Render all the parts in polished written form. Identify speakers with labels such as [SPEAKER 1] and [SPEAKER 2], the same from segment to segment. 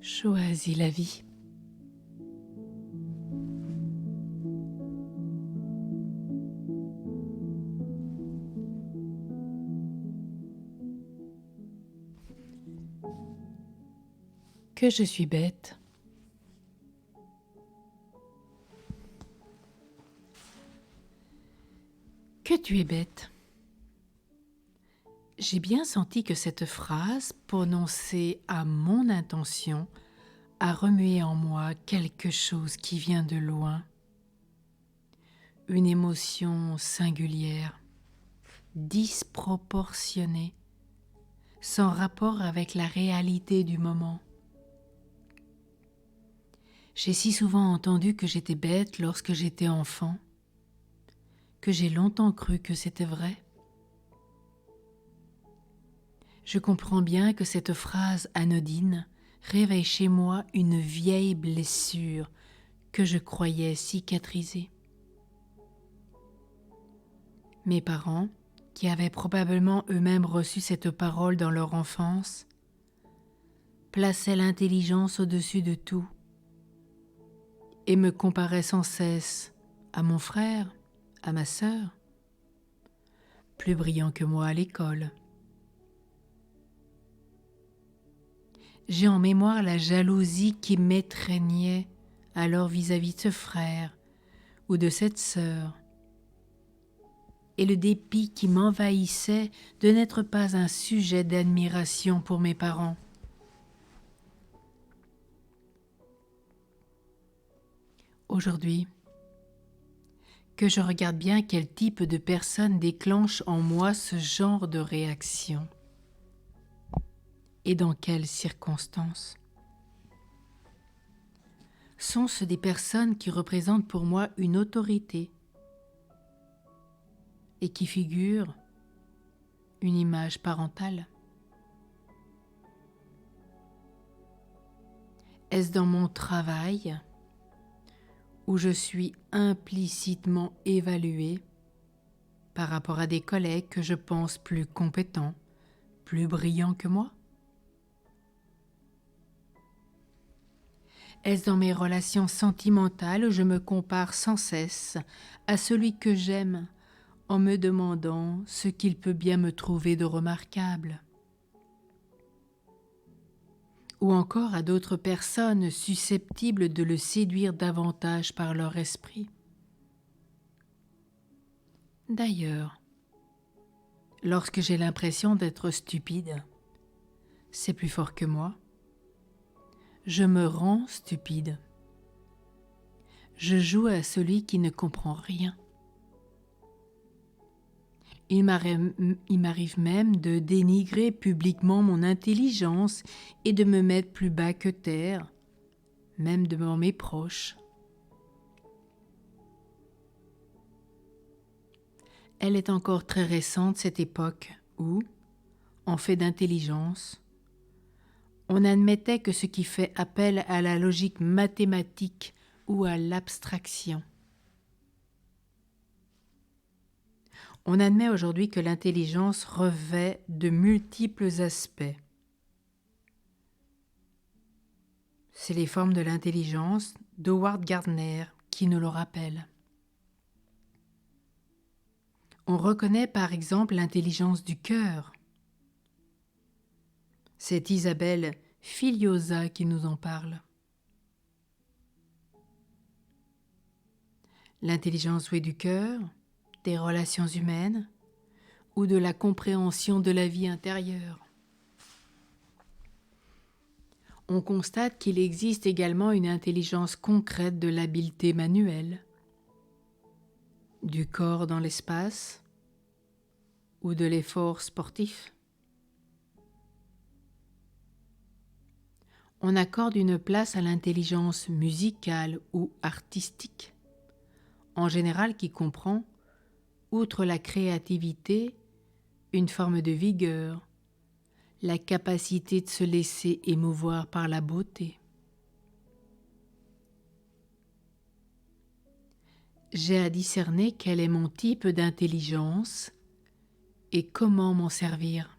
[SPEAKER 1] Choisis la vie. Que je suis bête. Que tu es bête. J'ai bien senti que cette phrase, prononcée à mon intention, a remué en moi quelque chose qui vient de loin. Une émotion singulière, disproportionnée, sans rapport avec la réalité du moment. J'ai si souvent entendu que j'étais bête lorsque j'étais enfant, que j'ai longtemps cru que c'était vrai. Je comprends bien que cette phrase anodine réveille chez moi une vieille blessure que je croyais cicatriser. Mes parents, qui avaient probablement eux-mêmes reçu cette parole dans leur enfance, plaçaient l'intelligence au-dessus de tout et me comparaient sans cesse à mon frère, à ma sœur, plus brillant que moi à l'école. J'ai en mémoire la jalousie qui m'étreignait alors vis-à-vis de ce frère ou de cette sœur, et le dépit qui m'envahissait de n'être pas un sujet d'admiration pour mes parents. Aujourd'hui, que je regarde bien quel type de personne déclenche en moi ce genre de réaction et dans quelles circonstances. Sont-ce des personnes qui représentent pour moi une autorité et qui figurent une image parentale? Est-ce dans mon travail où je suis implicitement évaluée par rapport à des collègues que je pense plus compétents, plus brillants que moi? Est-ce dans mes relations sentimentales où je me compare sans cesse à celui que j'aime en me demandant ce qu'il peut bien me trouver de remarquable? Ou encore à d'autres personnes susceptibles de le séduire davantage par leur esprit? D'ailleurs, lorsque j'ai l'impression d'être stupide, c'est plus fort que moi. Je me rends stupide. Je joue à celui qui ne comprend rien. Il m'arrive même de dénigrer publiquement mon intelligence et de me mettre plus bas que terre, même devant mes proches. Elle est encore très récente, cette époque où, en fait d'intelligence, on admettait que ce qui fait appel à la logique mathématique ou à l'abstraction. On admet aujourd'hui que l'intelligence revêt de multiples aspects. C'est les formes de l'intelligence d'Howard Gardner qui nous le rappellent. On reconnaît par exemple l'intelligence du cœur. C'est Isabelle Filiosa qui nous en parle. L'intelligence douée du cœur, des relations humaines ou de la compréhension de la vie intérieure. On constate qu'il existe également une intelligence concrète de l'habileté manuelle, du corps dans l'espace ou de l'effort sportif. On accorde une place à l'intelligence musicale ou artistique, en général qui comprend, outre la créativité, une forme de vigueur, la capacité de se laisser émouvoir par la beauté. J'ai à discerner quel est mon type d'intelligence et comment m'en servir.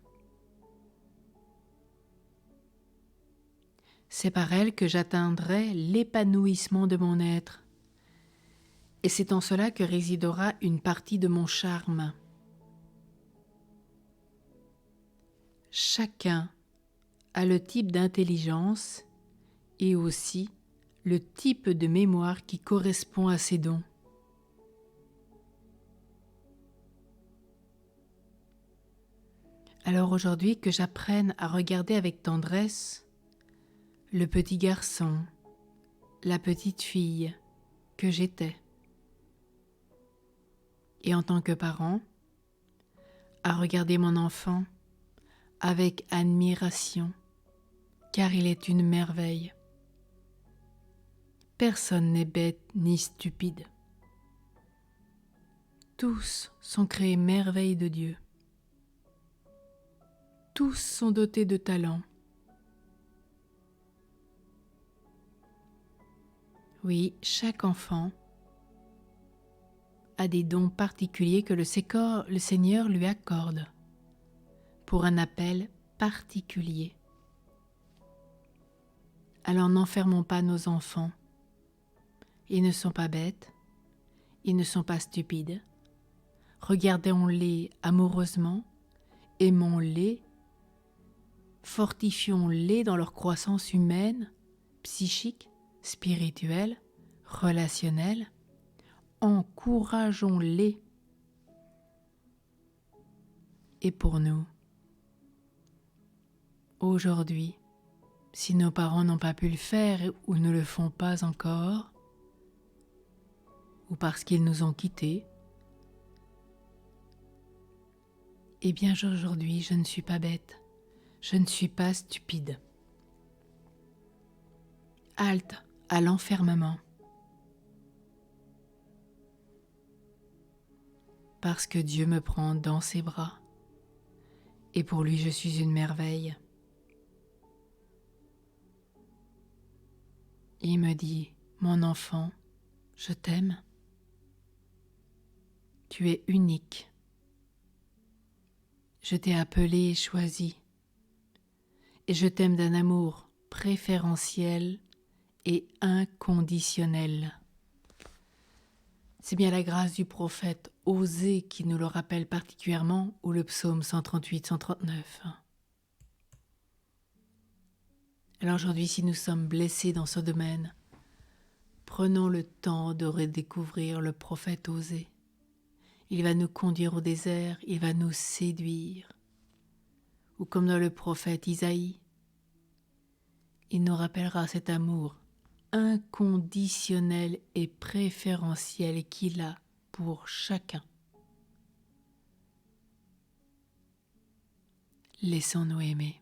[SPEAKER 1] C'est par elle que j'atteindrai l'épanouissement de mon être. Et c'est en cela que résidera une partie de mon charme. Chacun a le type d'intelligence et aussi le type de mémoire qui correspond à ses dons. Alors aujourd'hui que j'apprenne à regarder avec tendresse le petit garçon, la petite fille que j'étais. Et en tant que parent, à regarder mon enfant avec admiration, car il est une merveille. Personne n'est bête ni stupide. Tous sont créés merveilles de Dieu. Tous sont dotés de talents. Oui, chaque enfant a des dons particuliers que le Seigneur lui accorde pour un appel particulier. Alors n'enfermons pas nos enfants. Ils ne sont pas bêtes, ils ne sont pas stupides. Regardons-les amoureusement, aimons-les, fortifions-les dans leur croissance humaine, psychique, spirituelle, relationnelle. Encourageons-les. Et pour nous, aujourd'hui, si nos parents n'ont pas pu le faire ou ne le font pas encore, ou parce qu'ils nous ont quittés, eh bien aujourd'hui je ne suis pas bête, je ne suis pas stupide. Halte à l'enfermement. Parce que Dieu me prend dans ses bras, et pour lui je suis une merveille. Il me dit, mon enfant, je t'aime. Tu es unique. Je t'ai appelé et choisi, et je t'aime d'un amour préférentiel et inconditionnel. C'est bien la grâce du prophète Osée qui nous le rappelle particulièrement, ou le psaume 138-139. Alors aujourd'hui, si nous sommes blessés dans ce domaine, prenons le temps de redécouvrir le prophète Osée. Il va nous conduire au désert, il va nous séduire. Ou comme dans le prophète Isaïe, il nous rappellera cet amour inconditionnel et préférentiel qu'il a pour chacun. Laissons-nous aimer.